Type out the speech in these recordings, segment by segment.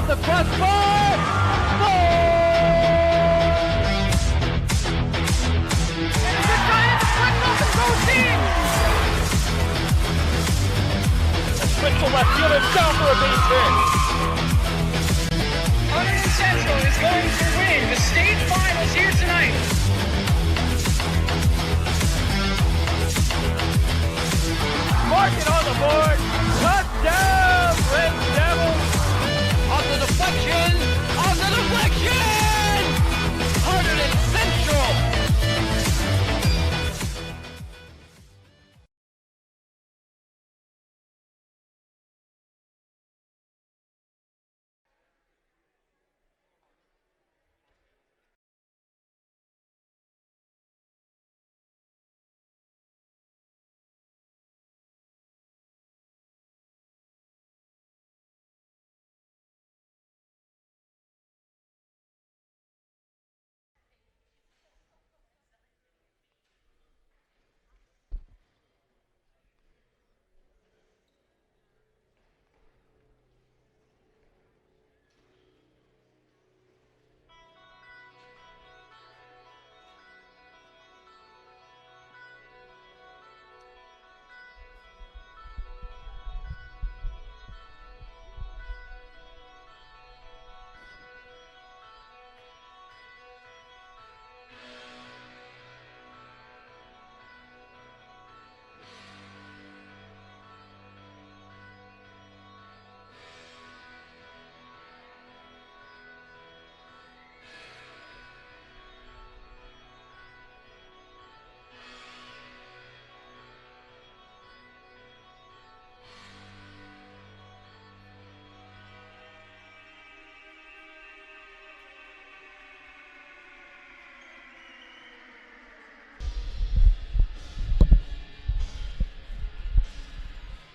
the crossbar. And the Giants flipped up and goes in. A switch to left field and down for a base hit. Hunterdon Central is going to win the state finals here tonight. Mark it on the board. Touchdown, Red Devils. On the deflection. On the deflection. Hunterdon Central.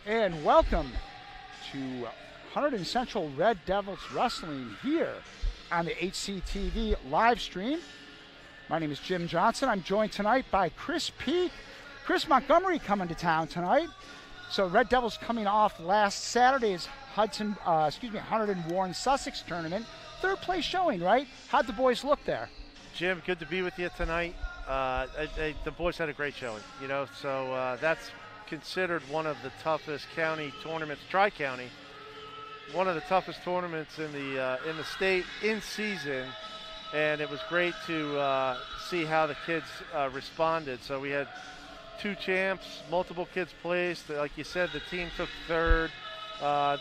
And welcome to Hunterdon Central Red Devils Wrestling here on the HCTV live stream. My name is Jim Johnson. I'm joined tonight by Chris Peak. Chris Montgomery coming to town tonight. So Red Devils coming off last Saturday's Hunterdon Warren Sussex tournament. Third place showing, right? How'd the boys look there? Jim, good to be with you tonight. The boys had a great showing, so that's considered one of the toughest county tournaments, Tri-County, one of the toughest tournaments in the state in season, and it was great to see how the kids responded. So we had two champs, multiple kids placed. Like you said, the team took third.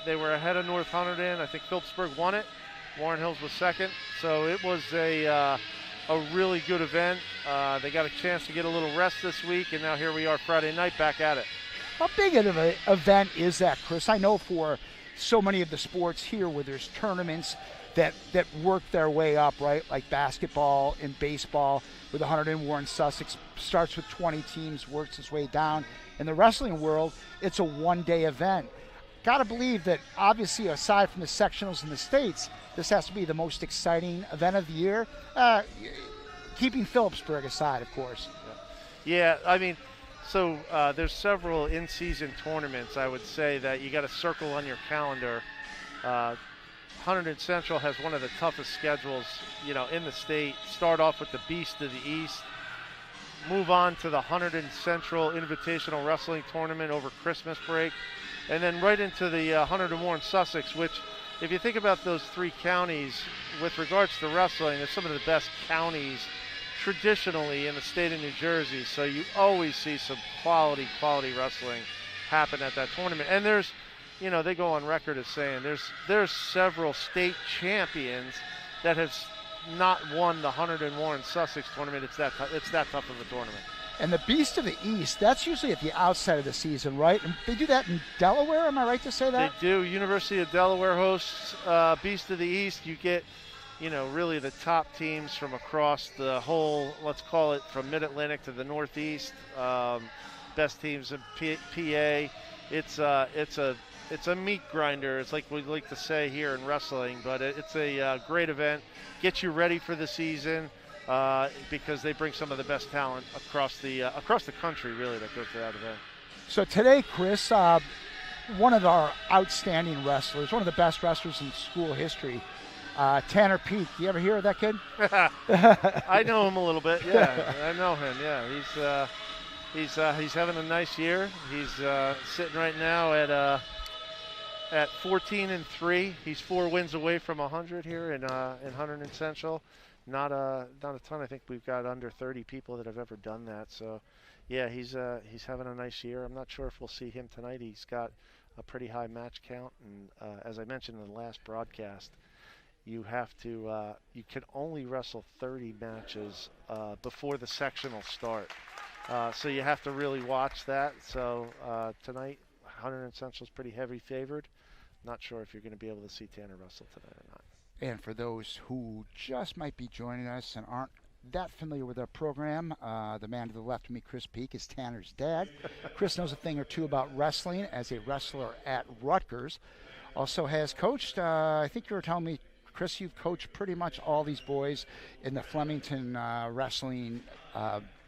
They were ahead of North Hunterdon. I think Phillipsburg won it. Warren Hills was second. So it was a really good event. They got a chance to get a little rest this week, and now here we are Friday night back at it. How big of an event is that, Chris? I know for so many of the sports here where there's tournaments that work their way up, right? Like basketball and baseball, where the Hunterdon Warren Sussex starts with 20 teams, works its way down. In the wrestling world, it's a one-day event. Got to believe that, obviously, aside from the sectionals in the States, this has to be the most exciting event of the year, keeping Phillipsburg aside, of course. Yeah, I mean, so there's several in-season tournaments, I would say, that you got to circle on your calendar. Hunterdon Central has one of the toughest schedules, in the state. Start off with the Beast of the East, move on to the Hunterdon Central Invitational Wrestling Tournament over Christmas break, and then right into the Hunterdon Warren Sussex, which, if you think about those three counties, with regards to wrestling, they're some of the best counties traditionally in the state of New Jersey. So you always see some quality wrestling happen at that tournament. And there's, they go on record as saying there's several state champions that have not won the Hunterdon Warren Sussex tournament. It's that tough of a tournament. And the Beast of the East, that's usually at the outside of the season, right? And they do that in Delaware, am I right to say that? They do. University of Delaware hosts Beast of the East. You get, really the top teams from across the whole, let's call it from Mid-Atlantic to the Northeast. Best teams in PA. It's a meat grinder. It's like we like to say here in wrestling, but it's a great event. Get you ready for the season. Because they bring some of the best talent across the country, really, that goes to that event. So today, Chris, one of our outstanding wrestlers, one of the best wrestlers in school history, Tanner Peak. You ever hear of that kid? I know him a little bit. Yeah, I know him. Yeah, he's having a nice year. He's sitting right now at 14-3. He's 4 wins away from 100 here in Hunterdon Central. Not a ton. I think we've got under 30 people that have ever done that. So, yeah, he's having a nice year. I'm not sure if we'll see him tonight. He's got a pretty high match count, and as I mentioned in the last broadcast, you can only wrestle 30 matches before the sectional start. So you have to really watch that. So tonight, Hunterdon Central is pretty heavy favored. Not sure if you're going to be able to see Tanner wrestle tonight or not. And for those who just might be joining us and aren't that familiar with our program, the man to the left of me, Chris Peak, is Tanner's dad. Chris knows a thing or two about wrestling as a wrestler at Rutgers. Also has coached, I think you were telling me, Chris, you've coached pretty much all these boys in the Flemington wrestling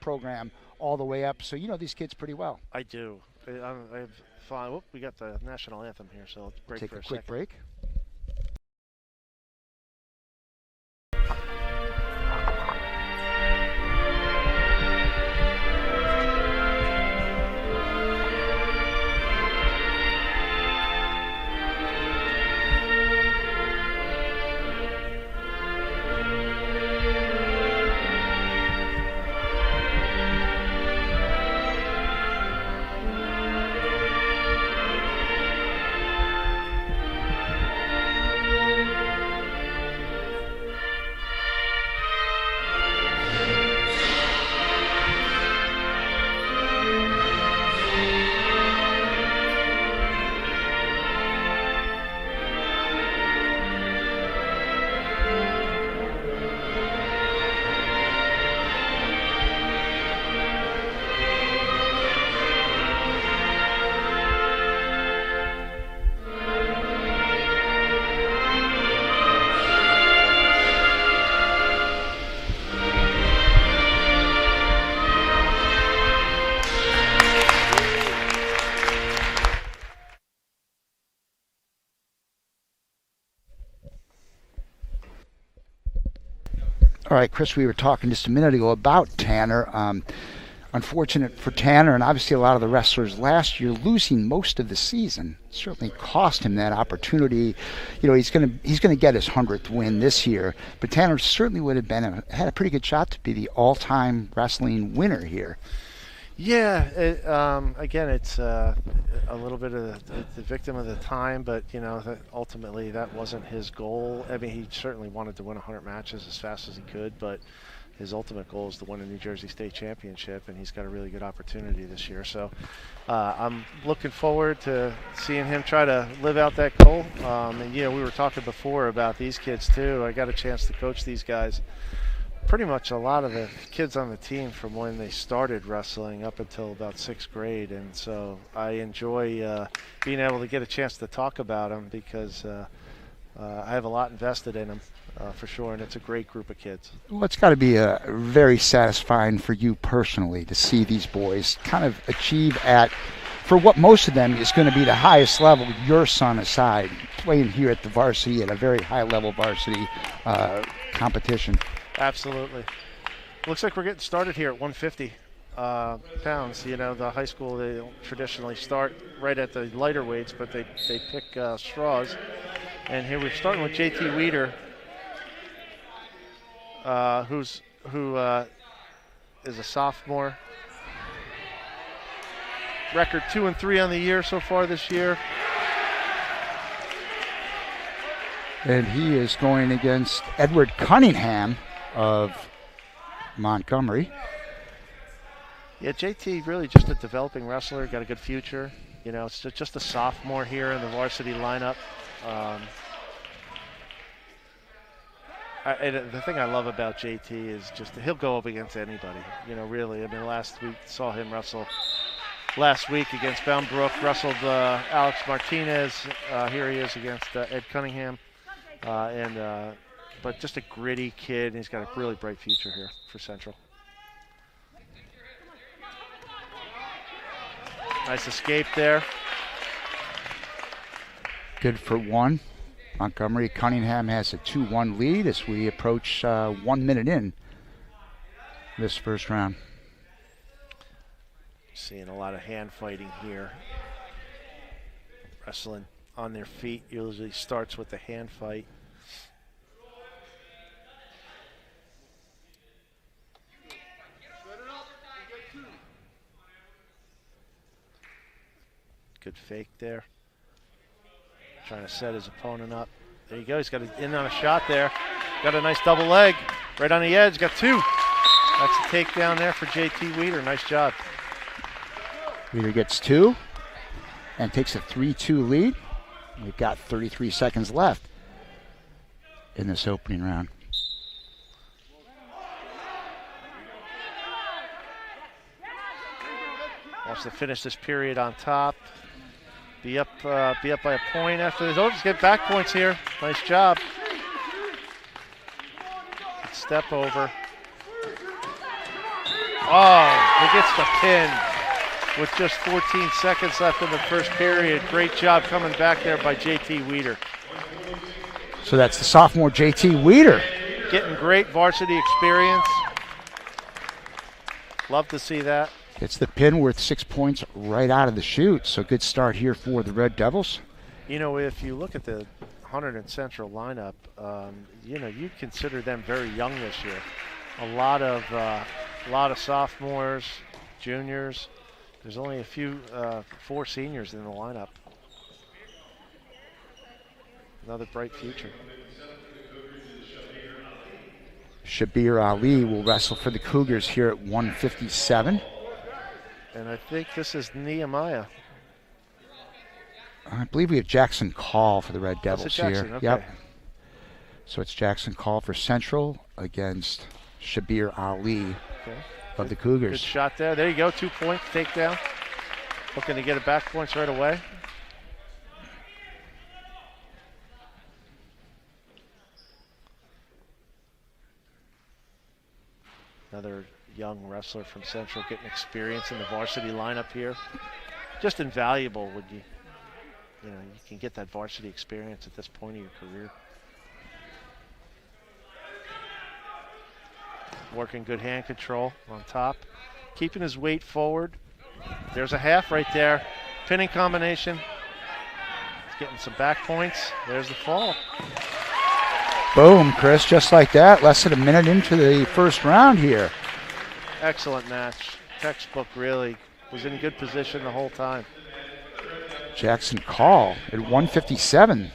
program all the way up, so you know these kids pretty well. I do. I've fun. We got the national anthem here, so let's break for a quick second. break. All right, Chris, we were talking just a minute ago about Tanner. Unfortunate for Tanner and obviously a lot of the wrestlers last year, losing most of the season certainly cost him that opportunity. You know, he's gonna get his 100th win this year, but Tanner certainly would have had a pretty good shot to be the all-time wrestling winner here. Yeah, again, it's a little bit of the victim of the time, but you know, ultimately that wasn't his goal. I mean, he certainly wanted to win 100 matches as fast as he could, but his ultimate goal is to win a New Jersey State Championship, and he's got a really good opportunity this year. So I'm looking forward to seeing him try to live out that goal. And you know, we were talking before about these kids too. I got a chance to coach these guys. Pretty much a lot of the kids on the team from when they started wrestling up until about 6th grade, and so I enjoy being able to get a chance to talk about them because I have a lot invested in them for sure, and it's a great group of kids. Well, it's got to be very satisfying for you personally to see these boys kind of achieve for what most of them is going to be the highest level, your son aside, playing here at the varsity at a very high-level varsity competition. Absolutely. Looks like we're getting started here at 150 pounds. You know, the high school, they don't traditionally start right at the lighter weights, but they pick straws. And here we're starting with JT Weeder, who is a sophomore. Record 2-3 on the year so far this year. And he is going against Edward Cunningham of Montgomery. Yeah, JT really just a developing wrestler, got a good future. You know, it's just a sophomore here in the varsity lineup. The thing I love about JT is just he'll go up against anybody. You know, really. I mean, last week saw him wrestle. Last week against Boundbrook, wrestled Alex Martinez. Here he is against Ed Cunningham. But just a gritty kid, and he's got a really bright future here for Central. Nice escape there. good for one. Montgomery Cunningham has a 2-1 lead as we approach 1 minute in this first round. Seeing a lot of hand fighting here. Wrestling on their feet usually starts with the hand fight. Good fake there. Trying to set his opponent up. There you go. He's got in on a shot there. Got a nice double leg. Right on the edge. Got two. That's a takedown there for JT Weeder. Nice job. Weeder gets 2 and takes a 3-2 lead. We've got 33 seconds left in this opening round. Wants to finish this period on top. Be up by a point after this. Oh, just get back points here. Nice job. Good step over. Oh, he gets the pin with just 14 seconds left in the first period. Great job coming back there by JT Weeder. So that's the sophomore JT Weeder. Getting great varsity experience. Love to see that. Gets the pin worth 6 points right out of the chute. So good start here for the Red Devils. You know, if you look at the Hunterdon Central lineup, you know, you consider them very young this year. A lot of sophomores, juniors. There's only a few, 4 seniors in the lineup. Another bright future. Shabir Ali will wrestle for the Cougars here at 157. And I think this is Nehemiah. I believe we have Jackson Call for the Red Devils Jackson, here. okay. Yep. So it's Jackson Call for Central against Shabir Ali of the Cougars. Good shot there. There you go. 2 points takedown. Looking to get it back points right away. Another young wrestler from Central getting experience in the varsity lineup here. Just invaluable when you can get that varsity experience at this point of your career. Working good hand control on top. Keeping his weight forward. There's a half right there. Pinning combination. He's getting some back points. There's the fall. Boom, Chris, just like that. Less than a minute into the first round here. Excellent match. Textbook, really. Was in good position the whole time. Jackson Call at 157.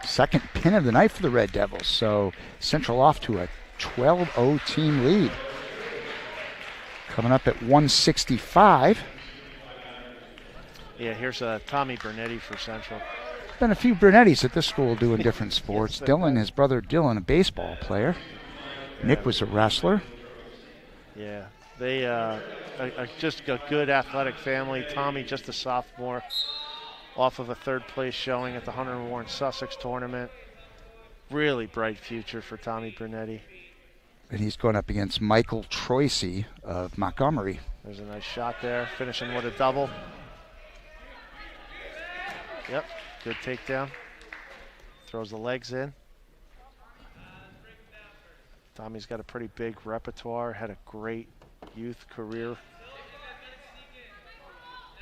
Second pin of the night for the Red Devils. So Central off to a 12-0 team lead. Coming up at 165. Yeah, here's Tommy Bernetti for Central. Been a few Brunettis at this school doing different sports. Dylan, his brother Dylan, a baseball player. Yeah. Nick was a wrestler. Yeah, they are just a good athletic family. Tommy, just a sophomore, off of a third place showing at the Hunter & Warren Sussex tournament. Really bright future for Tommy Bernetti. And he's going up against Michael Troisi of Montgomery. There's a nice shot there, finishing with a double. Yep, good takedown. Throws the legs in. Tommy's got a pretty big repertoire, had a great youth career.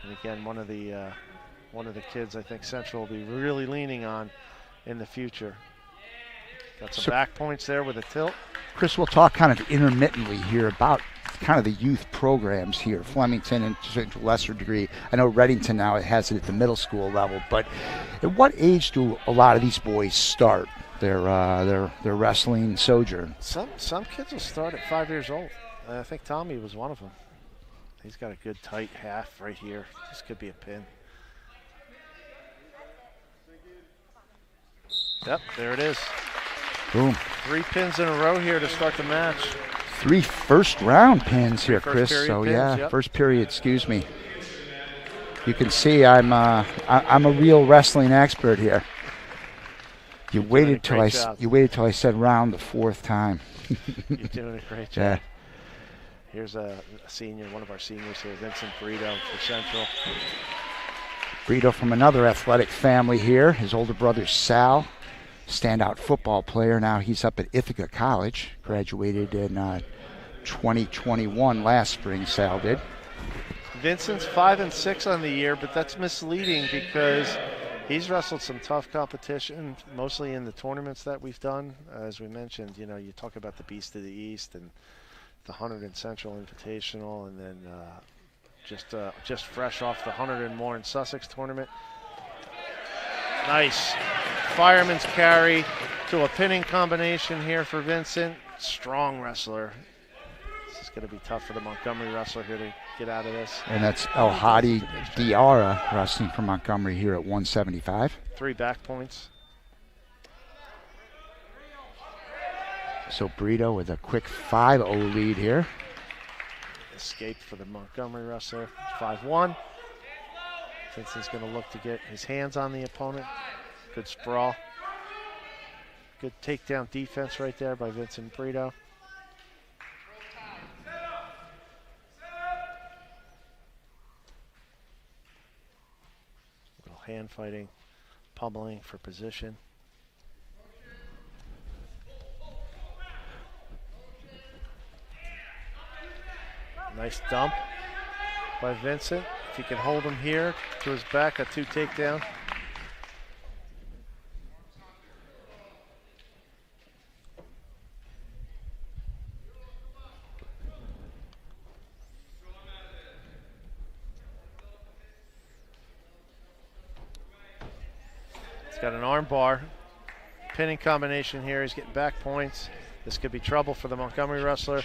And again, one of the kids I think Central will be really leaning on in the future. Got some back points there with a tilt. Chris, we'll talk kind of intermittently here about kind of the youth programs here. Flemington and to a lesser degree. I know Reddington now has it at the middle school level, but at what age do a lot of these boys start their wrestling sojourn? Some kids will start at 5 years old. I think Tommy was one of them. He's got a good tight half right here. This could be a pin. Yep, there it is. Boom. 3 pins in a row here to start the match. 3 first round pins here, First Chris. period So pins, yeah, yep. First period, excuse me. You can see I'm a real wrestling expert here. You waited till I said round the 4th time. You're doing a great job. Yeah. Here's a senior, one of our seniors here, Vincent Brito for Central. Brito from another athletic family here. His older brother Sal, standout football player. Now he's up at Ithaca College. Graduated in 2021 last spring, Sal did. Vincent's 5-6 on the year, but that's misleading because he's wrestled some tough competition, mostly in the tournaments that we've done. As we mentioned, you know, you talk about the Beast of the East and the Hunterdon Central Invitational, and then just fresh off the Hunterdon Moore and Sussex tournament. Nice fireman's carry to a pinning combination here for Vincent. Strong wrestler. This is going to be tough for the Montgomery wrestler here to get out of this. And that's El Hadi Diarra wrestling from Montgomery here at 175. 3 back points. So Brito with a quick 5-0 lead here. Escaped for the Montgomery wrestler. 5-1. Vincent's going to look to get his hands on the opponent. Good sprawl. Good takedown defense right there by Vincent Brito. Little hand fighting, pummeling for position. Nice dump by Vincent. If he can hold him here to his back, a 2 takedown. He's got an arm bar. Pinning combination here. He's getting back points. This could be trouble for the Montgomery wrestler.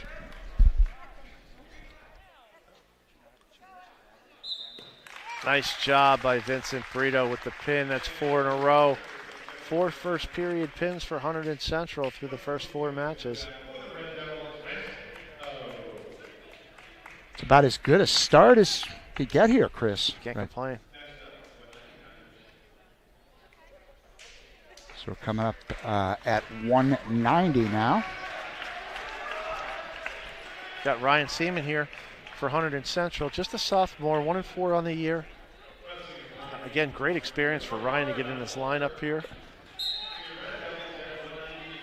Nice job by Vincent Brito with the pin. That's 4 in a row. 4 first period pins for Hunterdon Central through the first 4 matches. It's about as good a start as you get here, Chris. Can't complain. So we're coming up at 190 now. Got Ryan Seaman here for Hunterdon Central. Just a sophomore, 1-4 on the year. Again, great experience for Ryan to get in this lineup here.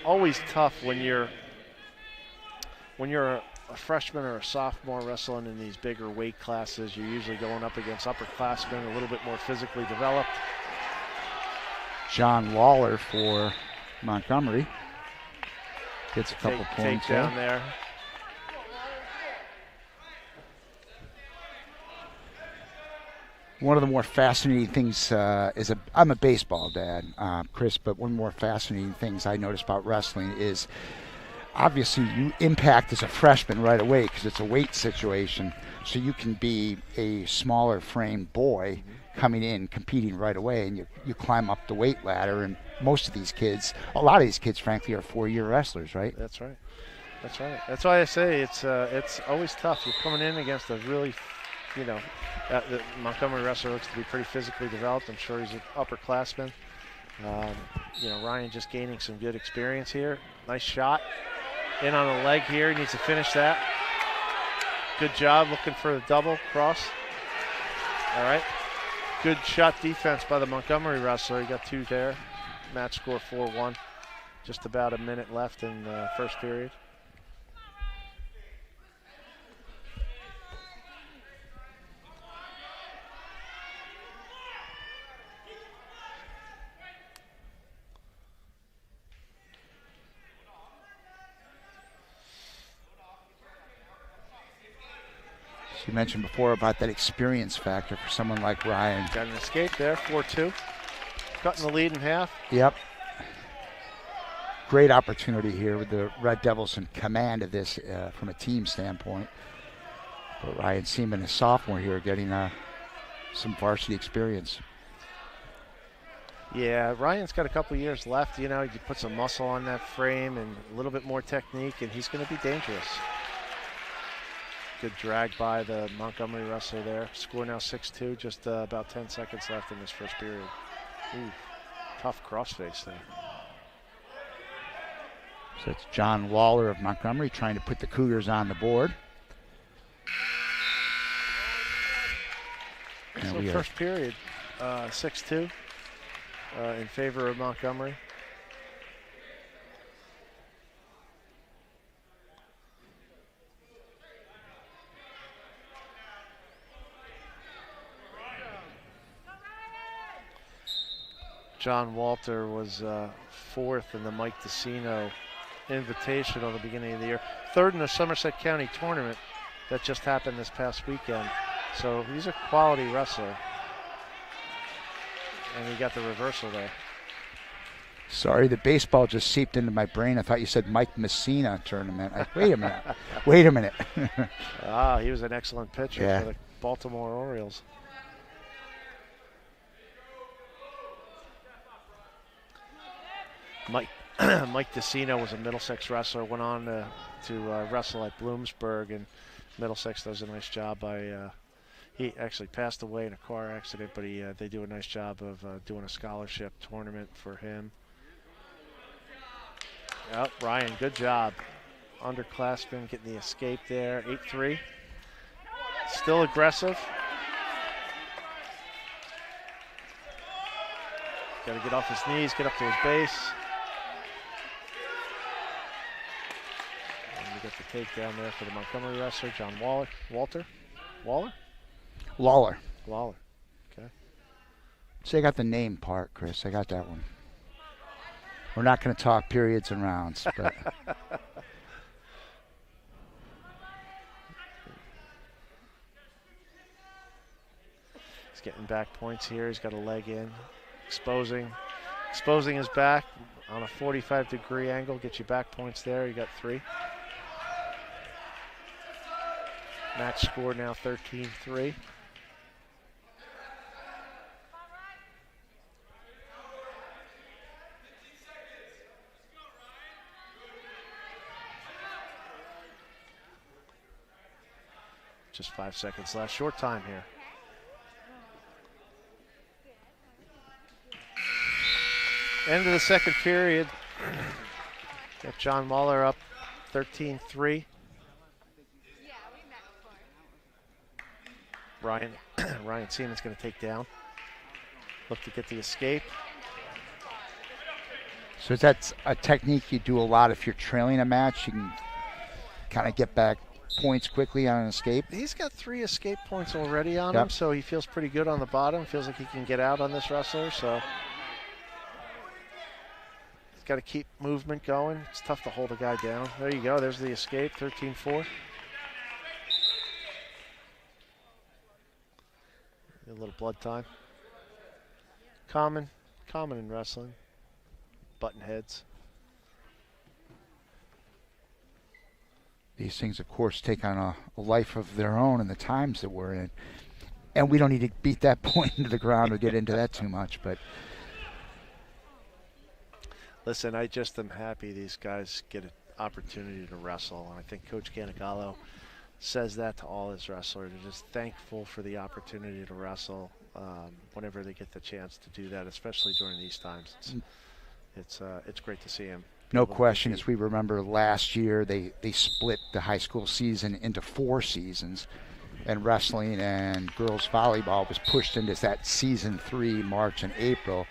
Always tough when you're a freshman or a sophomore wrestling in these bigger weight classes. You're usually going up against upperclassmen, a little bit more physically developed. John Lawler for Montgomery gets a couple points down there. One of the more fascinating things I'm a baseball dad, Chris, but one of the more fascinating things I noticed about wrestling is obviously you impact as a freshman right away because it's a weight situation. So you can be a smaller framed boy coming in, competing right away, and you climb up the weight ladder. And most of these kids, a lot of these kids, frankly, are 4-year wrestlers, right? That's right. That's right. That's why I say it's always tough. You're coming in against a really, the Montgomery wrestler looks to be pretty physically developed. I'm sure he's an upperclassman. Ryan just gaining some good experience here. Nice shot. In on the leg here. He needs to finish that. Good job looking for the double cross. All right. Good shot defense by the Montgomery wrestler. He got 2 there. Match score 4-1. Just about a minute left in the first period. You mentioned before about that experience factor for someone like Ryan. Got an escape there, 4-2. Cutting the lead in half. Yep. Great opportunity here with the Red Devils in command of this from a team standpoint. But Ryan Seaman, a sophomore here, getting some varsity experience. Yeah, Ryan's got a couple years left. You put some muscle on that frame and a little bit more technique, and he's going to be dangerous. Good drag by the Montgomery wrestler there. Score now 6-2, just about 10 seconds left in this first period. Ooh, tough crossface there. So it's John Lawler of Montgomery trying to put the Cougars on the board. So first period, 6-2 in favor of Montgomery. John Walter was fourth in the Mike DeCino Invitational at the beginning of the year. Third in the Somerset County tournament that just happened this past weekend. So he's a quality wrestler. And he got the reversal there. Sorry, the baseball just seeped into my brain. I thought you said Mike Messina tournament. Wait a minute. Wait a minute. He was an excellent pitcher for the Baltimore Orioles. Mike DeCino was a Middlesex wrestler, went on to wrestle at Bloomsburg, and Middlesex does a nice job he actually passed away in a car accident, but they do a nice job of doing a scholarship tournament for him. Oh, Ryan, good job. Underclassman getting the escape there, 8-3. Still aggressive. Got to get off his knees, get up to his base. And we get the takedown there for the Montgomery wrestler, John Waller. Lawler. Okay. See, I got the name part, Chris. I got that one. We're not going to talk periods and rounds, but he's getting back points here. He's got a leg in, exposing his back on a 45-degree angle. Get you back points there. You got 3. Match score now 13-3. Just 5 seconds left. Short time here. End of the second period. Got John Waller up 13-3. Ryan Seaman's going to take down. Look to get the escape. So that's a technique you do a lot if you're trailing a match. You can kind of get back points quickly on an escape. He's got 3 escape points already on him, so he feels pretty good on the bottom. Feels like he can get out on this wrestler, so he's got to keep movement going. It's tough to hold a guy down. There you go. There's the escape, 13-4. A little blood time. Common in wrestling. Button heads. These things, of course, take on a life of their own in the times that we're in. And we don't need to beat that point into the ground or get into that too much. But listen, I just am happy these guys get an opportunity to wrestle. And I think Coach Canigallo says that to all his wrestlers. They're just thankful for the opportunity to wrestle whenever they get the chance to do that, especially during these times. It's great to see him. No question, as we remember last year, they split the high school season into 4 seasons, and wrestling and girls volleyball was pushed into that season 3, March and April.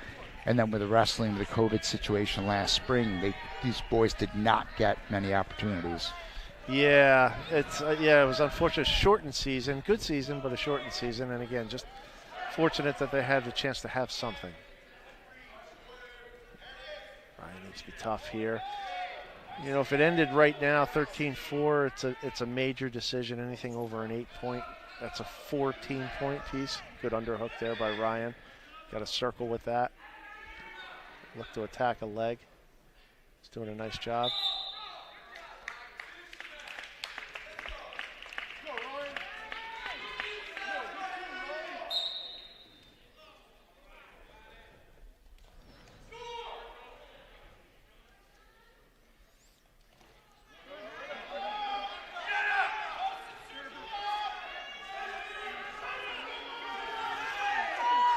And then with the wrestling, with the COVID situation last spring, these boys did not get many opportunities. Yeah, it was unfortunate. Shortened season, good season, but a shortened season. And again, just fortunate that they had the chance to have something. Ryan needs to be tough here. You know, if it ended right now, 13-4, it's a major decision. Anything over an 8-point, that's a 14-point piece. Good underhook there by Ryan. Got a circle with that. Look to attack a leg. He's doing a nice job.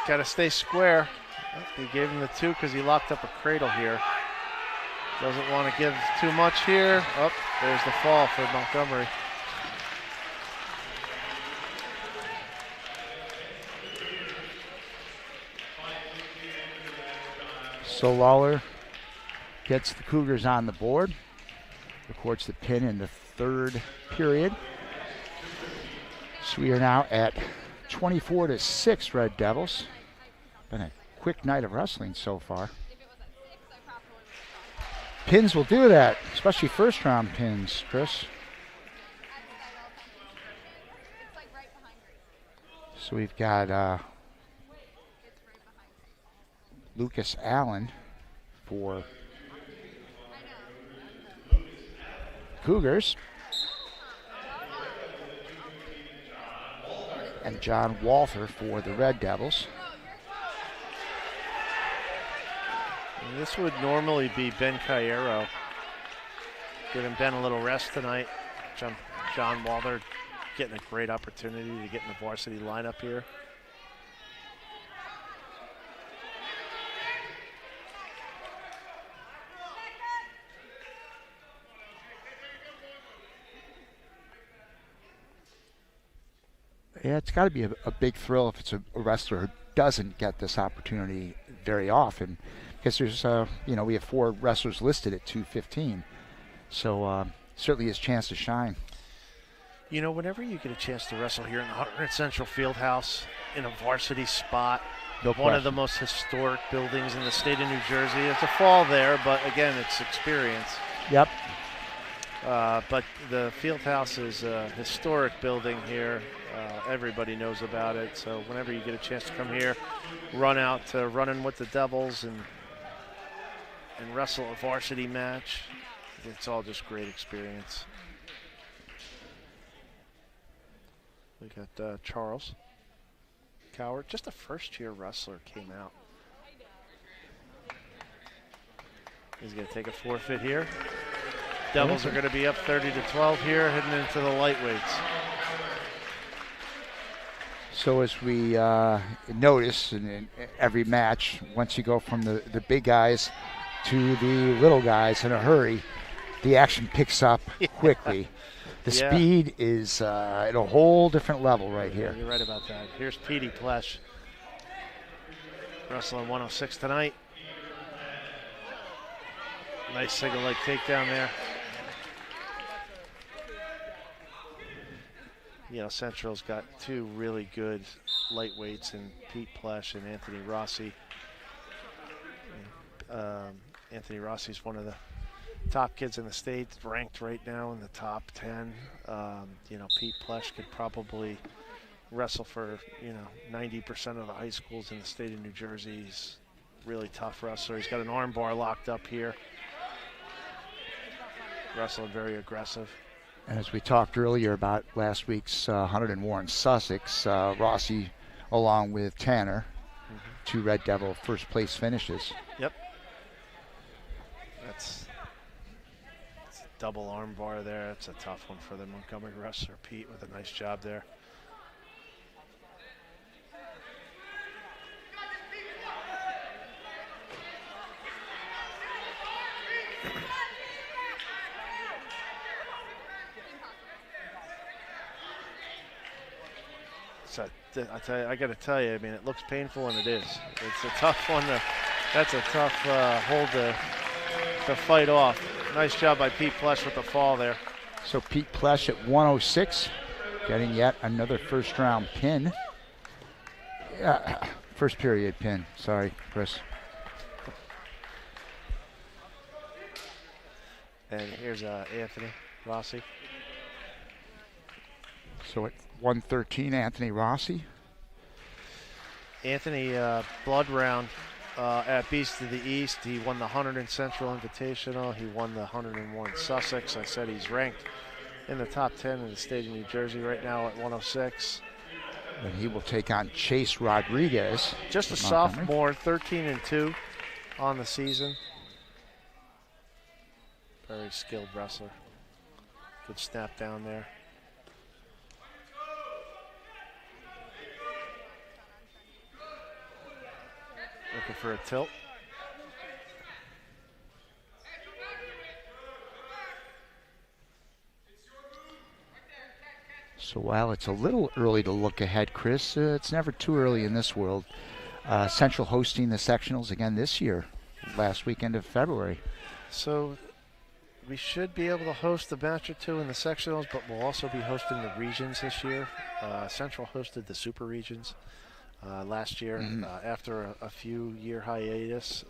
Got to stay square. He gave him the 2 because he locked up a cradle here. Doesn't want to give too much here. Oh, there's the fall for Montgomery. So Lawler gets the Cougars on the board. Records the pin in the third period. So we are now at 24-6 Red Devils. Been a quick night of wrestling so far. Pins will do that, especially first round pins, Chris. So we've got Lucas Allen for Cougars. And John Walther for the Red Devils. And this would normally be Ben Cairo. Giving Ben a little rest tonight. John Walther getting a great opportunity to get in the varsity lineup here. Yeah, it's got to be a big thrill if it's a wrestler who doesn't get this opportunity very often. Because there's, we have 4 wrestlers listed at 215. So certainly his chance to shine. You know, whenever you get a chance to wrestle here in the Hunterdon Central Fieldhouse in a varsity spot, one of the most historic buildings in the state of New Jersey. It's a fall there, but again, it's experience. Yep. But the Fieldhouse is a historic building here. Everybody knows about it. So whenever you get a chance to come here, run out to Running with the Devils and wrestle a varsity match, it's all just great experience. We got Charles Coward, just a first-year wrestler, came out. He's going to take a forfeit here. Devils are going to be up 30-12 here, heading into the lightweights. So as we notice in every match, once you go from the big guys to the little guys in a hurry, the action picks up quickly. The speed is at a whole different level right here. You're right about that. Here's Petey Plesh, wrestling 106 tonight. Nice single leg takedown there. You know, Central's got 2 really good lightweights in Pete Plesh and Anthony Rossi. Anthony Rossi's one of the top kids in the state, ranked right now in the top 10. Pete Plesh could probably wrestle for, 90% of the high schools in the state of New Jersey. He's a really tough wrestler. He's got an arm bar locked up here. Wrestling very aggressive. And as we talked earlier about last week's Hunterdon Warren Sussex, Rossi along with Tanner, 2 Red Devil first place finishes. Yep. That's a double arm bar there. That's a tough one for the Montgomery wrestler. Pete with a nice job there. I got to tell you, I mean, it looks painful, and it is. It's a tough one. That's a tough hold to fight off. Nice job by Pete Plesh with the fall there. So Pete Plesh at 106, getting yet another first-round pin. First period pin. Sorry, Chris. And here's Anthony Rossi. So at 113, Anthony Rossi. Anthony, blood round at Beast of the East. He won the Hunterdon Central Invitational. He won the Hunterdon Warren Sussex. I said he's ranked in the top 10 in the state of New Jersey right now at 106. And he will take on Chase Rodriguez. Just a sophomore, 13-2 on the season. Very skilled wrestler. Good snap down there. Looking for a tilt. So while it's a little early to look ahead, Chris, it's never too early in this world. Central hosting the sectionals again this year. last weekend of February. So we should be able to host a match or two in the sectionals, but we'll also be hosting the regions this year. Central hosted the super regions last year. After a few year hiatus,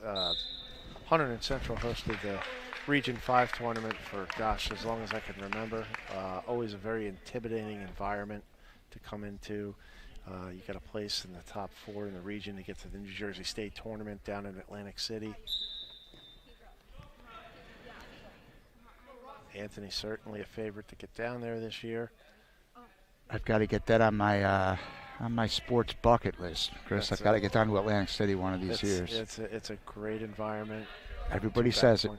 Hunterdon Central hosted the Region 5 tournament for, gosh, as long as I can remember. Always a very intimidating environment to come into. You got a place in the top 4 in the region to get to the New Jersey State tournament down in Atlantic City. Anthony's certainly a favorite to get down there this year. I've got to get that on my sports bucket list, Chris. I've got to get down to Atlantic City one of these years. It's a great environment. Everybody says it.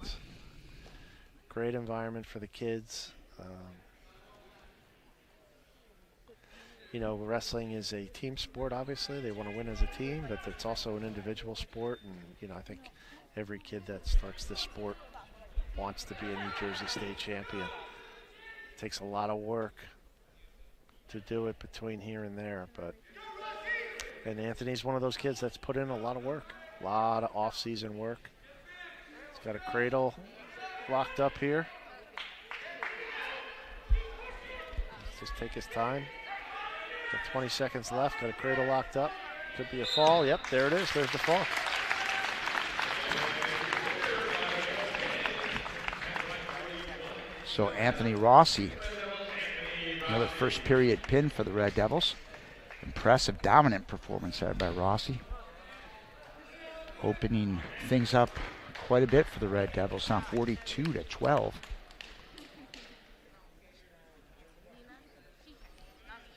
Great environment for the kids. You know, wrestling is a team sport, obviously. They want to win as a team, but it's also an individual sport. And, you know, I think every kid that starts this sport wants to be a New Jersey State champion. It takes a lot of work to do it between here and there, and Anthony's one of those kids that's put in a lot of work, a lot of off-season work. He's got a cradle locked up here. Let's just take his time. Got 20 seconds left, got a cradle locked up. Could be a fall. Yep, there it is. There's the fall. So Anthony Rossi, another first period pin for the Red Devils. Impressive, dominant performance there by Rossi. Opening things up quite a bit for the Red Devils, now 42-12.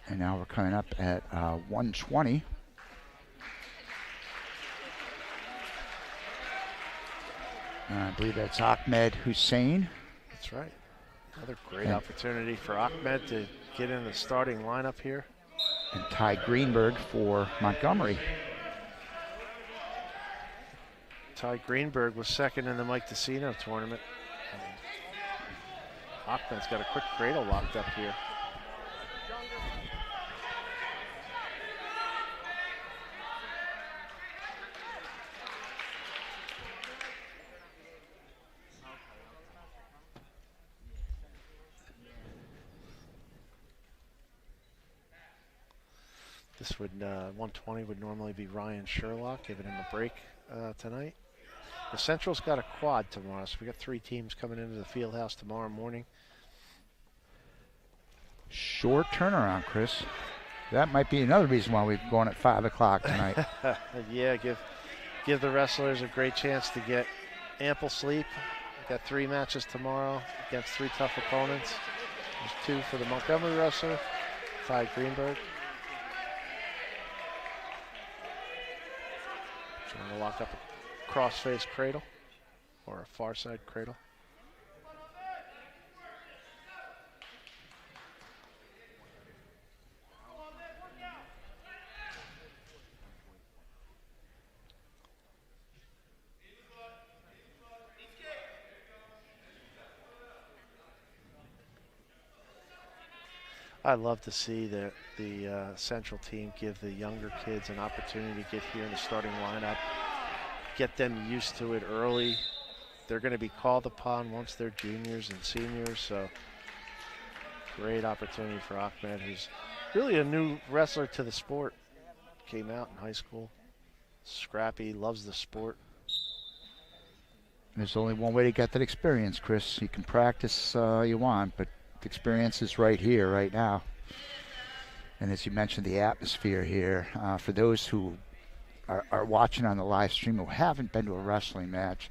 And now we're coming up at 120. I believe that's Ahmed Hussein. That's right. Another great opportunity for Ahmed to get in the starting lineup here. And Ty Greenberg for Montgomery. Ty Greenberg was second in the Mike DeCino tournament. Ahmed's got a quick cradle locked up here. This would 120 would normally be Ryan Sherlock, giving him a break tonight. The Central's got a quad tomorrow, so we got 3 teams coming into the field house tomorrow morning. Short turnaround, Chris. That might be another reason why we're going at 5 o'clock tonight. Yeah, give the wrestlers a great chance to get ample sleep. We've got 3 matches tomorrow against 3 tough opponents. There's 2 for the Montgomery wrestler, Ty Greenberg. Trying to lock up a cross-face cradle or a far side cradle. I love to see that the Central team give the younger kids an opportunity to get here in the starting lineup, get them used to it early. They're going to be called upon once they're juniors and seniors, so great opportunity for Ahmed, who's really a new wrestler to the sport. Came out in high school, scrappy, loves the sport. There's only one way to get that experience, Chris. You can practice you want, but the experience is right here, right now. And as you mentioned, the atmosphere here, for those who are watching on the live stream who haven't been to a wrestling match,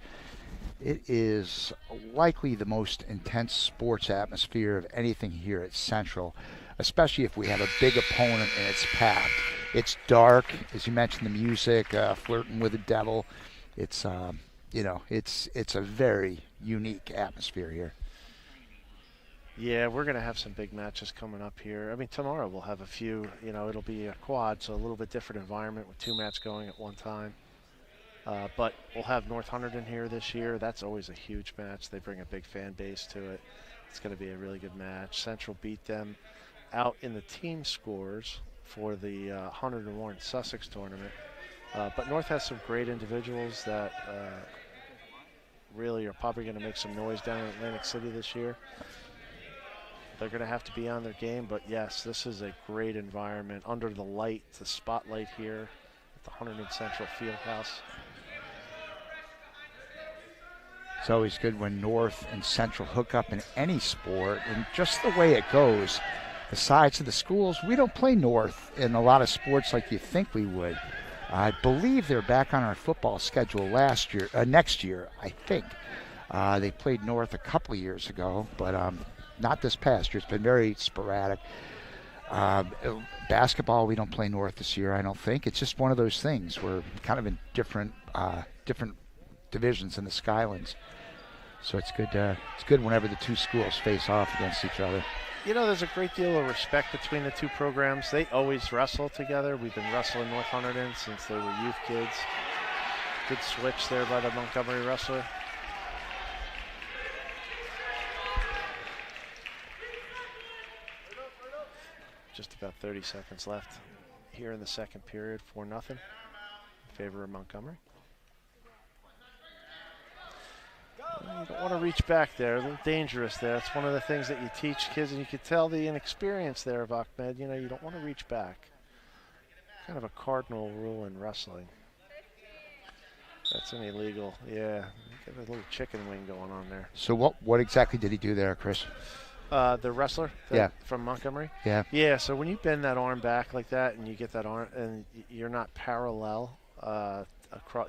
it is likely the most intense sports atmosphere of anything here at Central, especially if we have a big opponent and it's packed. It's dark, as you mentioned, the music, flirting with the devil. It's you know, it's a very unique atmosphere here. Yeah, we're going to have some big matches coming up here. I mean, tomorrow we'll have a few. You know, it'll be a quad, so a little bit different environment with 2 matches going at one time. But we'll have North Hunterdon here this year. That's always a huge match. They bring a big fan base to it. It's going to be a really good match. Central beat them out in the team scores for the Hunterdon Warren Sussex tournament. But North has some great individuals that really are probably going to make some noise down in Atlantic City this year. They're going to have to be on their game, but yes, this is a great environment under the light, the spotlight here at the Hunterdon Central Fieldhouse. It's always good when North and Central hook up in any sport, and just the way it goes, the sides of the schools, we don't play North in a lot of sports like you think we would. I believe they're back on our football schedule next year, I think. They played North a couple of years ago, but not this past year. It's been very sporadic. Basketball, we don't play North this year, I don't think. It's just one of those things. We're kind of in different divisions in the Skylands. So it's good. It's good whenever the two schools face off against each other. You know, there's a great deal of respect between the two programs. They always wrestle together. We've been wrestling North Hunterdon since they were youth kids. Good switch there by the Montgomery wrestler. Just about 30 seconds left here in the second period, 4-0 in favor of Montgomery. You don't want to reach back there, a little dangerous there. It's one of the things that you teach kids, and you can tell the inexperience there of Ahmed. You know, you don't want to reach back. Kind of a cardinal rule in wrestling. That's an illegal, yeah. Got a little chicken wing going on there. So what exactly did he do there, Chris? The wrestler yeah. From Montgomery? Yeah. Yeah, so when you bend that arm back like that and you get that arm, and you're not parallel,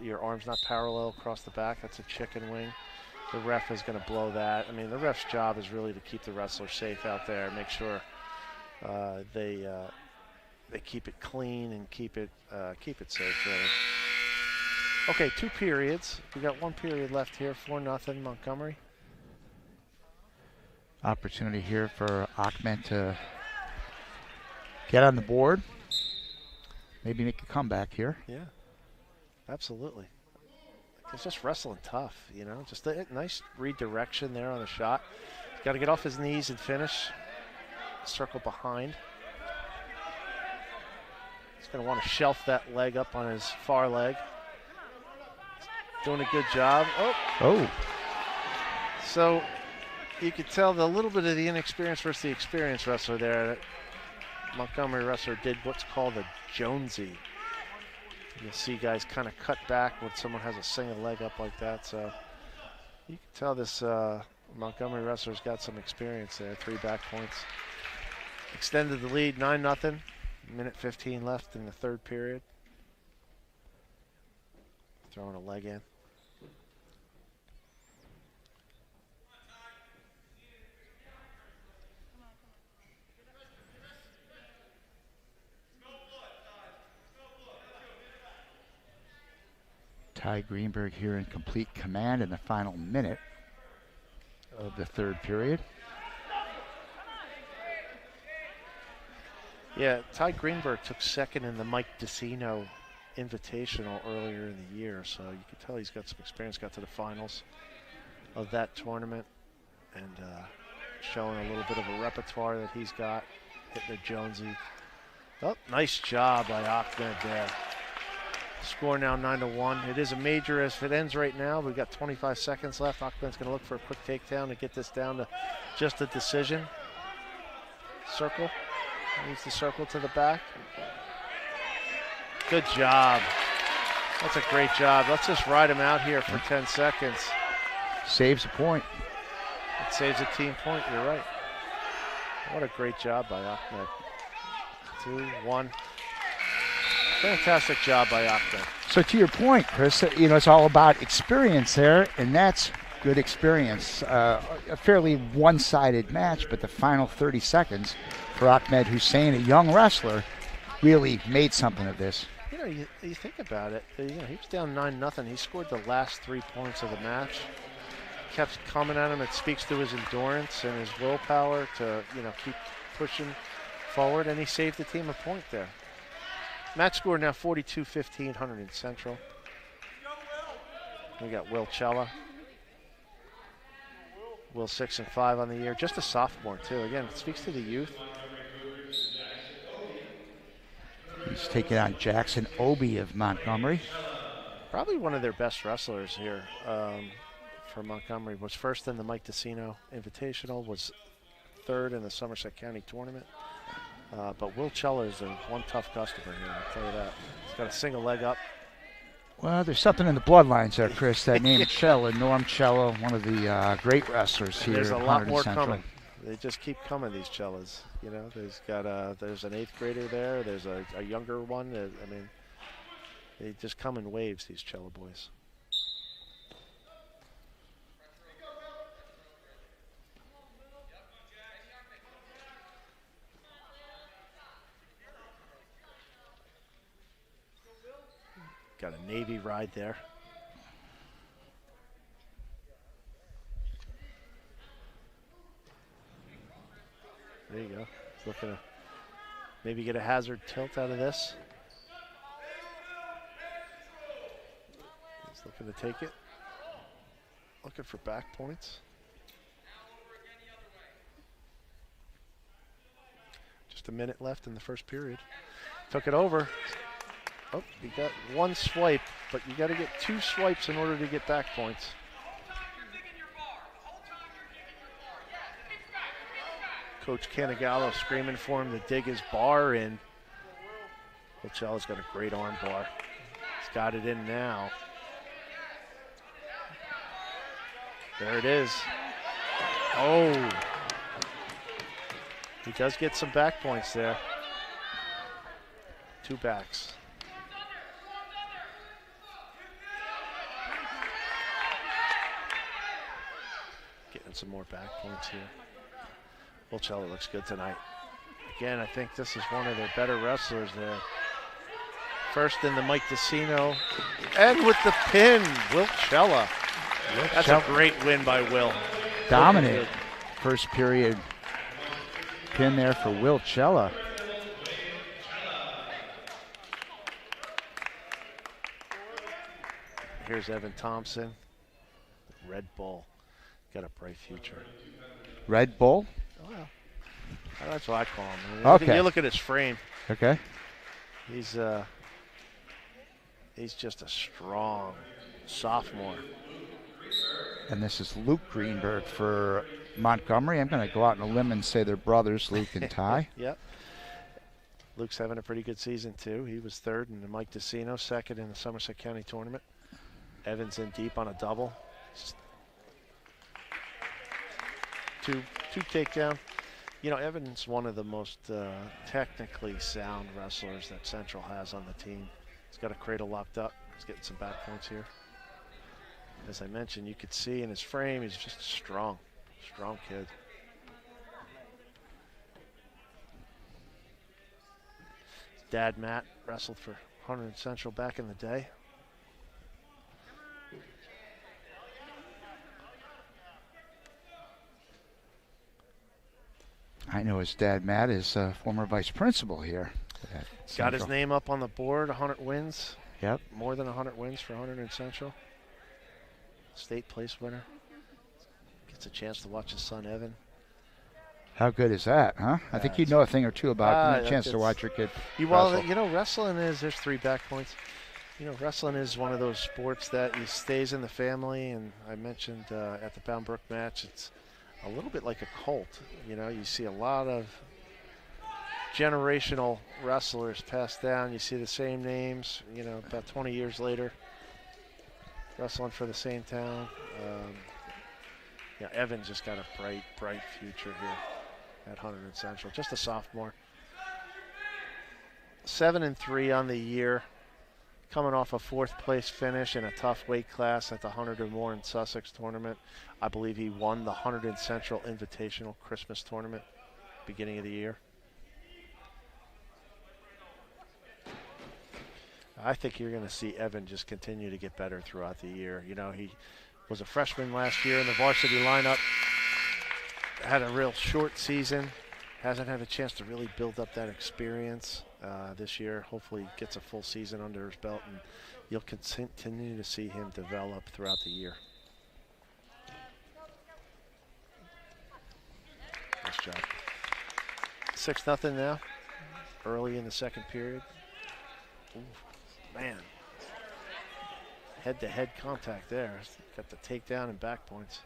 your arm's not parallel across the back, that's a chicken wing. The ref is going to blow that. I mean, the ref's job is really to keep the wrestler safe out there, make sure they keep it clean and keep it safe, really. Okay, 2 periods. We got 1 period left here, 4-0 Montgomery. Opportunity here for Ahmed to get on the board. Maybe make a comeback here. Yeah, absolutely. It's just wrestling tough, you know. Just a nice redirection there on the shot. He's got to get off his knees and finish. Circle behind. He's going to want to shelf that leg up on his far leg. Doing a good job. Oh. So you could tell the little bit of the inexperience versus the experienced wrestler there. That Montgomery wrestler did what's called a Jonesy. You'll see guys kind of cut back when someone has a single leg up like that. So you can tell this Montgomery wrestler's got some experience there. 3 back points. Extended the lead, 9-0. Minute 15 left in the third period. Throwing a leg in. Ty Greenberg here in complete command in the final minute of the third period. Yeah, Ty Greenberg took second in the Mike DeCino Invitational earlier in the year, so you can tell he's got some experience, got to the finals of that tournament, and showing a little bit of a repertoire that he's got, hitting a Jonesy. Oh, nice job by Ahmed there. Score now 9-1. It is a major as it ends right now. We've got 25 seconds left. Ahmed's going to look for a quick takedown to get this down to just a decision. Circle. Needs to circle to the back. Good job. That's a great job. Let's just ride him out here for 10 seconds. Saves a point. It saves a team point, you're right. What a great job by Ahmed. 2-1. Fantastic job by Ahmed. So to your point, Chris, you know, it's all about experience there, and that's good experience. A fairly one-sided match, but the final 30 seconds for Ahmed Hussein, a young wrestler, really made something of this. You know, you think about it, you know, he was down 9-0. He scored the last 3 points of the match. Kept coming at him. It speaks to his endurance and his willpower to, you know, keep pushing forward, and he saved the team a point there. Match score now 42-15, Hunterdon Central. We got Will Cella. Will 6-5 on the year, just a sophomore too. Again, it speaks to the youth. He's taking on Jackson Obi of Montgomery. Probably one of their best wrestlers here for Montgomery. Was first in the Mike Decino Invitational, was third in the Somerset County Tournament. But Will Cella is one tough customer here, I'll tell you that. He's got a single leg up. Well, there's something in the bloodlines there, Chris. That name Cella, Norm Cella, one of the great wrestlers here. There's a lot more Central. coming. They just keep coming, these Cellas. You know, there's an 8th grader there. There's a younger one. I mean, they just come in waves, these Cella boys. Got a Navy ride there. There you go. He's looking to maybe get a hazard tilt out of this. He's looking to take it. Looking for back points. Just a minute left in the first period. Took it over. Oh, you got one swipe, but you got to get 2 swipes in order to get back points. Coach Canigallo screaming for him to dig his bar in. Cella's got a great arm bar. He's got it in now. There it is. Oh. He does get some back points there. 2 backs. Getting some more back points here. Will Cella looks good tonight. Again, I think this is one of their better wrestlers there. First in the Mike Decino, and with the pin, Will Cella. That's a great win by Will. Dominant first period pin there for Will Cella. Here's Evan Thompson, Red Bull. Got a bright future. Red Bull? Oh, well, that's what I call him. I mean, Okay. You look at his frame. Okay. He's just a strong sophomore. And this is Luke Greenberg for Montgomery. I'm going to go out on a limb and say they're brothers, Luke and Ty. Yep. Luke's having a pretty good season, too. He was 3rd in the Mike Decino, 2nd in the Somerset County Tournament. Evans in deep on a double. Two takedown. You know, Evans one of the most technically sound wrestlers that Central has on the team. He's got a cradle locked up. He's getting some back points here. As I mentioned, you could see in his frame, he's just strong kid. His dad, Matt, wrestled for Hunterdon Central back in the day. I know his dad, Matt, is former vice principal here. Got his name up on the board, 100 wins. Yep. More than 100 wins for Hunterdon Central. State place winner. Gets a chance to watch his son, Evan. How good is that, huh? I think you know a thing or two about a chance to watch your kid Well, you know, wrestling is, there's 3 back points. You know, wrestling is one of those sports that stays in the family, and I mentioned at the Bound Brook match, it's a little bit like a cult. You know, you see a lot of generational wrestlers passed down. You see the same names, you know, about 20 years later, wrestling for the same town. Yeah, Evan's just got a bright future here at Hunterdon Central. Just a sophomore. 7-3 on the year, coming off a 4th place finish in a tough weight class at the Hunterdon Warren Sussex tournament. I believe he won the Hunterdon Central Invitational Christmas tournament beginning of the year. I think you're going to see Evan just continue to get better throughout the year. You know, he was a freshman last year in the varsity lineup, had a real short season, hasn't had a chance to really build up that experience this year. Hopefully he gets a full season under his belt, and you'll continue to see him develop throughout the year. Nice job. 6-0 now, early in the second period. Ooh, man. head-to-head contact there. Got the takedown and back points.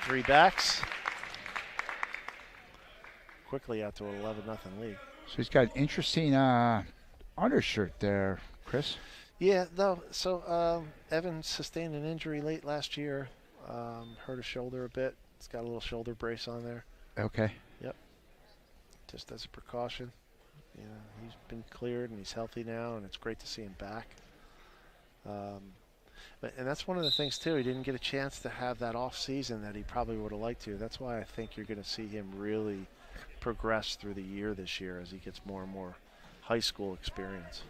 3 backs. Quickly out to an 11-0 lead. So he's got an interesting undershirt there, Chris. Yeah, no. So Evan sustained an injury late last year. Hurt his shoulder a bit. He's got a little shoulder brace on there. Okay. Yep. Just as a precaution. You know, he's been cleared and he's healthy now, and it's great to see him back. And that's one of the things too. He didn't get a chance to have that off season that he probably would have liked to. That's why I think you're going to see him really progress through the year this year as he gets more and more high school experience.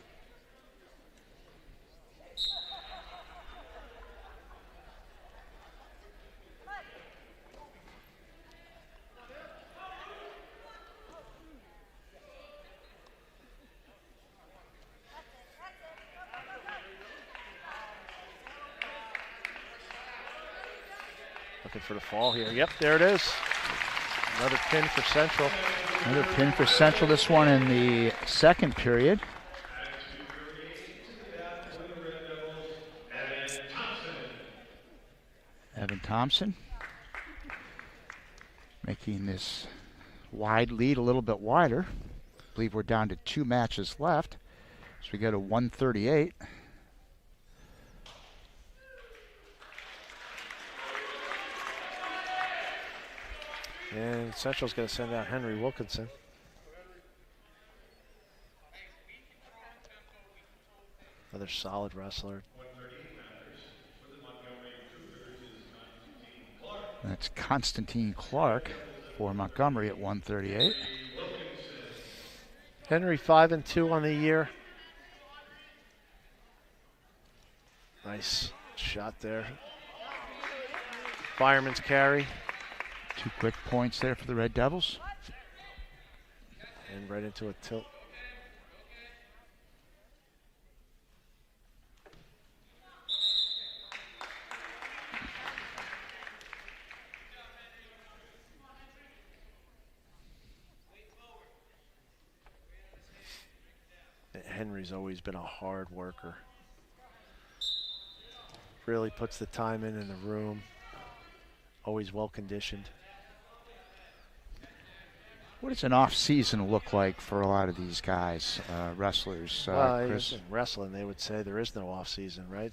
Looking for the fall here. Yep, there it is. Another pin for Central. Another pin for Central, this one in the second period. Evan Thompson making this wide lead a little bit wider. I believe we're down to 2 matches left. So we go to 138. And Central's going to send out Henry Wilkinson. Another solid wrestler. That's Constantine Clark for Montgomery at 138. Henry 5-2 on the year. Nice shot there. Fireman's carry. 2 quick points there for the Red Devils. And right into a tilt. Henry's always been a hard worker. Really puts the time in the room. Always well conditioned. What does an off season look like for a lot of these guys, wrestlers? Chris? In wrestling, they would say there is no off season, right?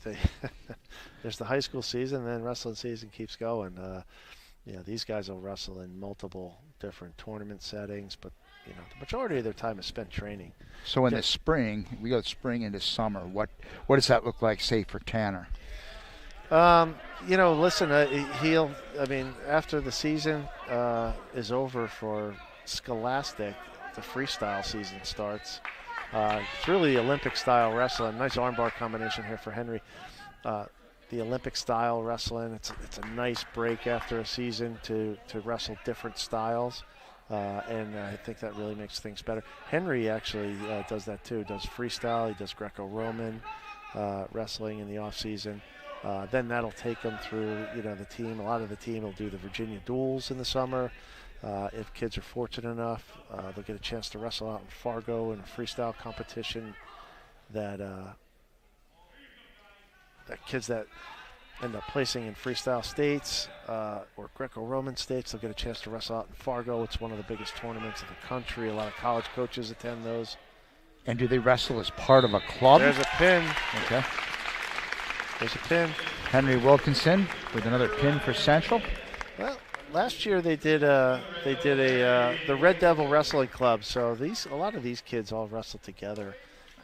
There's the high school season, then wrestling season keeps going. These guys will wrestle in multiple different tournament settings, but the majority of their time is spent training. So in the spring, we go spring into summer. What does that look like, say, for Tanner? Listen, after the season is over for Scholastic, the freestyle season starts. It's really Olympic-style wrestling. Nice armbar combination here for Henry. The Olympic-style wrestling, it's a nice break after a season to wrestle different styles. And I think that really makes things better. Henry actually does that too. Does freestyle. He does Greco-Roman wrestling in the off season. Then that'll take him through, the team. A lot of the team will do the Virginia duels in the summer. If kids are fortunate enough, they'll get a chance to wrestle out in Fargo in a freestyle competition. That kids that end up placing in freestyle states or Greco-Roman states, they'll get a chance to wrestle out in Fargo. It's one of the biggest tournaments in the country. A lot of college coaches attend those. And do they wrestle as part of a club? There's a pin. Okay. There's a pin. Henry Wilkinson with another pin for Central. Well, last year they did the Red Devil Wrestling Club. So a lot of these kids all wrestle together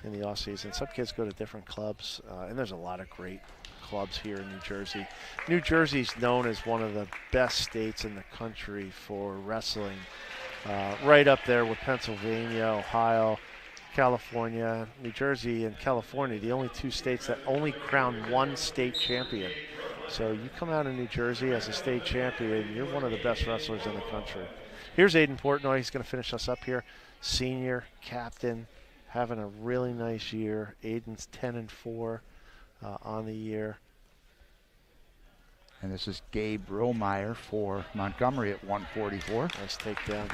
in the off season. Some kids go to different clubs, and there's a lot of great clubs here in New Jersey. New Jersey's known as one of the best states in the country for wrestling, right up there with Pennsylvania, Ohio, California. New Jersey and California, the only 2 states that only crown 1 state champion. So you come out of New Jersey as a state champion, you're one of the best wrestlers in the country. Here's Aiden Portnoy. He's going to finish us up here. Senior, captain, having a really nice year. Aiden's 10-4 on the year. And this is Gabe Romeyer for Montgomery at 144. Nice takedown.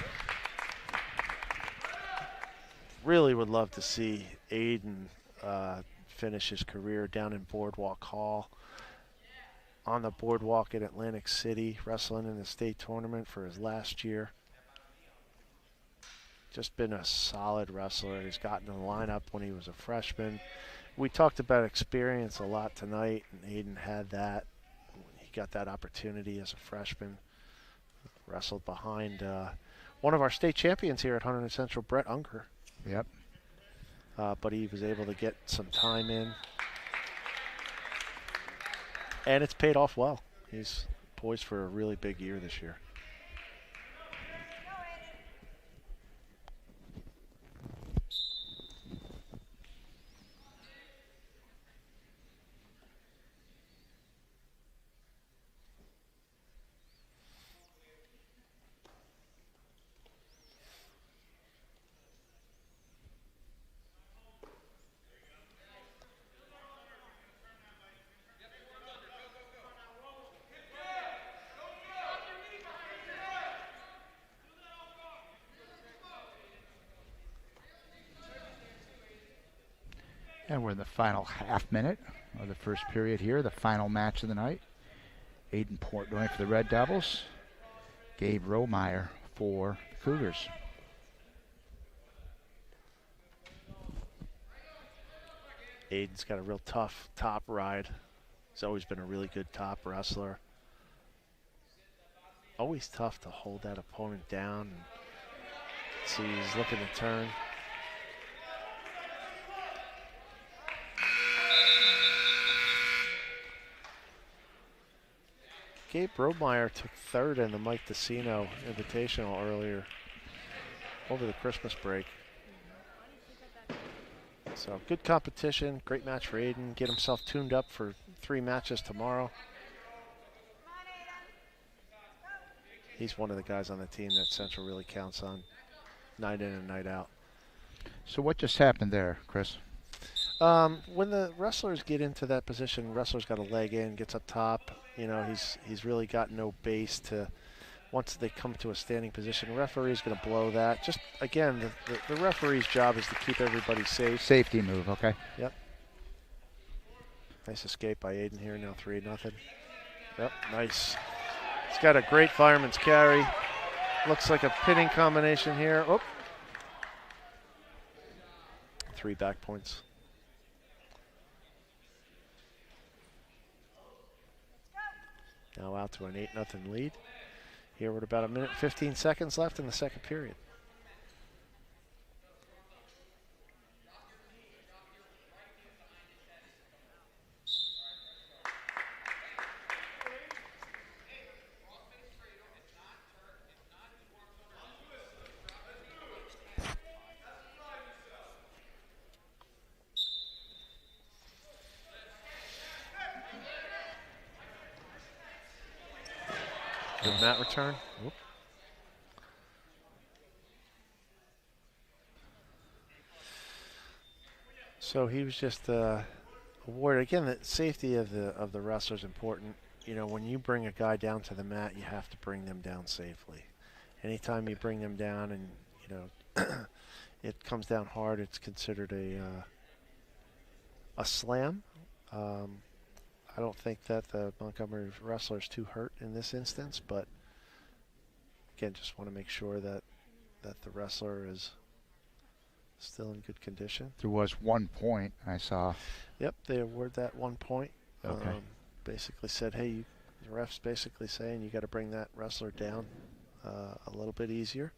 Really would love to see Aiden finish his career down in Boardwalk Hall, on the boardwalk in Atlantic City, wrestling in the state tournament for his last year. Just been a solid wrestler. He's gotten in the lineup when he was a freshman. We talked about experience a lot tonight, and Aiden had that. He got that opportunity as a freshman. Wrestled behind one of our state champions here at Hunterdon Central, Brett Unger. Yep. But he was able to get some time in. And it's paid off well. He's poised for a really big year this year. And we're in the final half minute of the first period here, the final match of the night. Aiden Portnoy for the Red Devils, Gabe Romeyer for the Cougars. Aiden's got a real tough top ride. He's always been a really good top wrestler. Always tough to hold that opponent down. And see, he's looking to turn. Gabe Romeyer took third in the Mike DeCino Invitational earlier over the Christmas break. So good competition, great match for Aiden. Get himself tuned up for 3 matches tomorrow. He's one of the guys on the team that Central really counts on night in and night out. So what just happened there, Chris? When the wrestlers get into that position, wrestler's got a leg in, gets up top. You know, he's really got no base to. Once they come to a standing position, the referee's going to blow that. Just again, the referee's job is to keep everybody safe. Safety move, okay. Yep. Nice escape by Aiden here. Now 3-0. Yep, nice. He's got a great fireman's carry. Looks like a pinning combination here. Oh. 3 back points. Now out to an 8-0 lead. Here with about 1:15 left in the second period. Good mat return. Whoop. So he was just awarded again. The safety of the wrestler is important. You know, when you bring a guy down to the mat, you have to bring them down safely. Anytime you bring them down and you know it comes down hard, it's considered a slam. I don't think that the Montgomery wrestler is too hurt in this instance, but again, just want to make sure that the wrestler is still in good condition. There was 1 point I saw. Yep, they award that 1 point. Okay. Basically said, hey, the ref's basically saying you got to bring that wrestler down a little bit easier.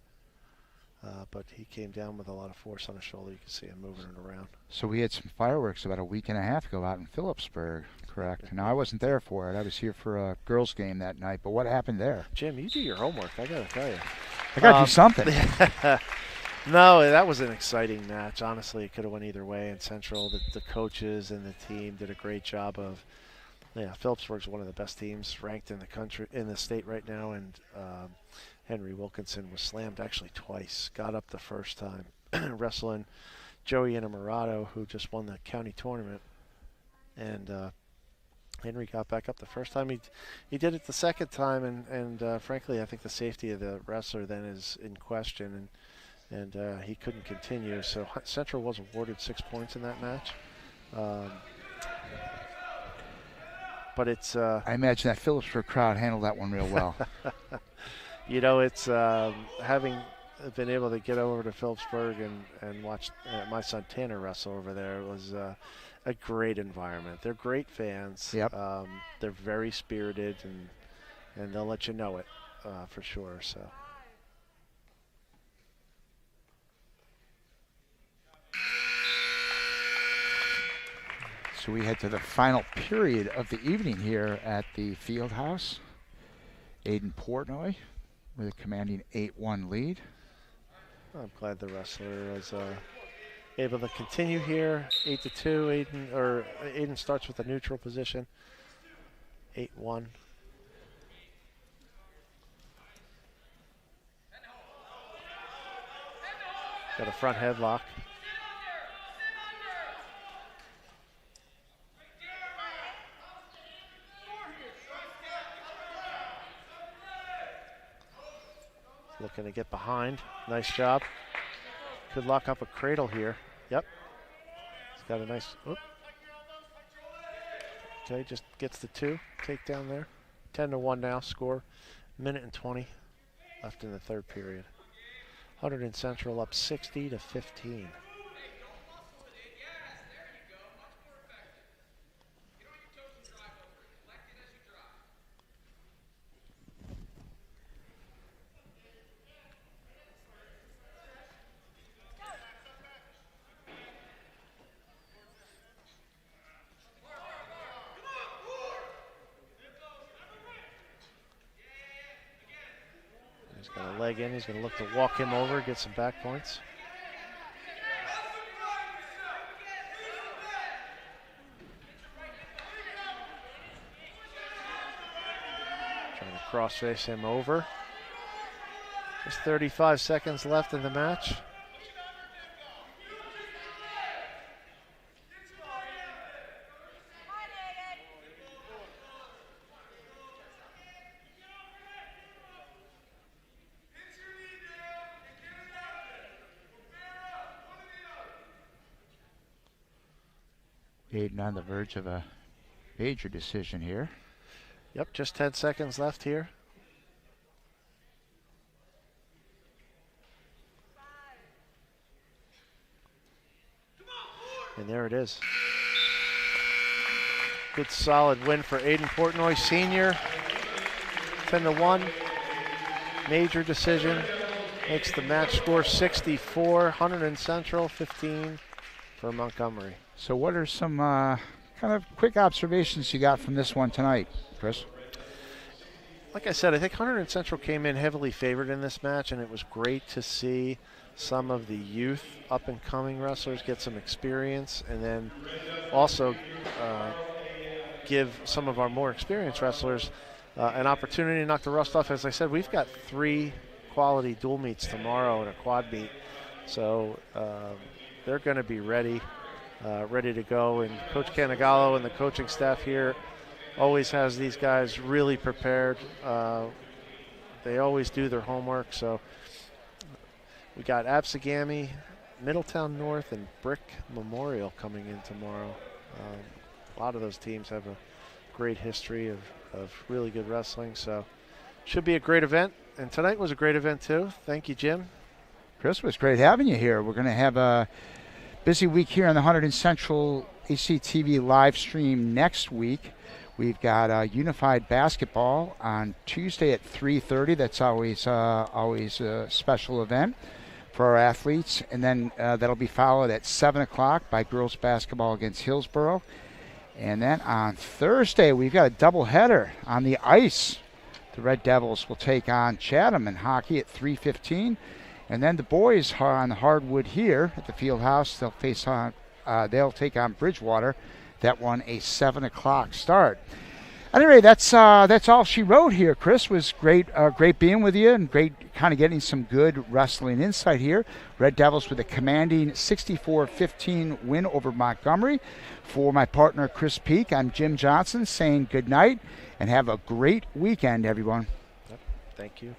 But he came down with a lot of force on his shoulder. You can see him moving it around. So we had some fireworks about a week and a half ago out in Phillipsburg, correct? Now, I wasn't there for it. I was here for a girls' game that night. But what happened there? Jim, you do your homework. I got to tell you. I got to do something. No, that was an exciting match. Honestly, it could have went either way. In Central, the coaches and the team did a great job of. Yeah, Phillipsburg's one of the best teams ranked in the country, in the state right now, and Henry Wilkinson was slammed actually twice. Got up the first time, wrestling Joey Inamorado, who just won the county tournament, and Henry got back up the first time. He did it the second time, and frankly, I think the safety of the wrestler then is in question, and he couldn't continue. So Central was awarded 6 points in that match. But it's I imagine that Phillipsburg crowd handled that one real well. it's having been able to get over to Phillipsburg and watch my son Tanner wrestle over there. It was a great environment. They're great fans. Yep. They're very spirited, and they'll let you know it for sure. So we head to the final period of the evening here at the field house. Aiden Portnoy with a commanding 8-1 lead. I'm glad the wrestler was able to continue here. 8-2. Aiden starts with a neutral position. 8-1. Got a front headlock. Looking to get behind. Nice job. Could lock up a cradle here. Yep. He's got a nice. Whoop. Okay, just gets the 2 takedown there. 10-1 now. Score. Minute and 20 left in the third period. Hunterdon Central up 60-15. He's got a leg in. He's going to look to walk him over, get some back points. Trying to cross-face him over. Just 35 seconds left in the match. Aiden on the verge of a major decision here. Yep, just 10 seconds left here. And there it is. Good solid win for Aiden Portnoy Sr. 10-1. Major decision. Makes the match score 64. Hunterdon Central 15 for Montgomery. So what are some kind of quick observations you got from this one tonight, Chris? Like I said, I think Hunterdon Central came in heavily favored in this match, and it was great to see some of the youth up-and-coming wrestlers get some experience, and then also give some of our more experienced wrestlers an opportunity to knock the rust off. As I said, we've got 3 quality dual meets tomorrow and a quad meet, so they're going to be ready to go. And Coach Canigallo and the coaching staff here always has these guys really prepared. They always do their homework. So we got Absegami, Middletown North, and Brick Memorial coming in tomorrow. A lot of those teams have a great history of really good wrestling. So should be a great event. And tonight was a great event too. Thank you, Jim. Chris, it was great having you here. We're going to have a busy week here on the Hunterdon Central HCTV live stream next week. We've got Unified Basketball on Tuesday at 3:30. That's always a special event for our athletes. And then that'll be followed at 7 o'clock by girls basketball against Hillsborough. And then on Thursday, we've got a doubleheader on the ice. The Red Devils will take on Chatham in hockey at 3:15. And then the boys are on the hardwood here at the field house. They'll take on Bridgewater. That one a 7 o'clock start. Anyway, that's all she wrote here. Chris, was great being with you, and great kind of getting some good wrestling insight here. Red Devils with a commanding 64-15 win over Montgomery. For my partner Chris Peak, I'm Jim Johnson saying good night and have a great weekend, everyone. Yep. Thank you.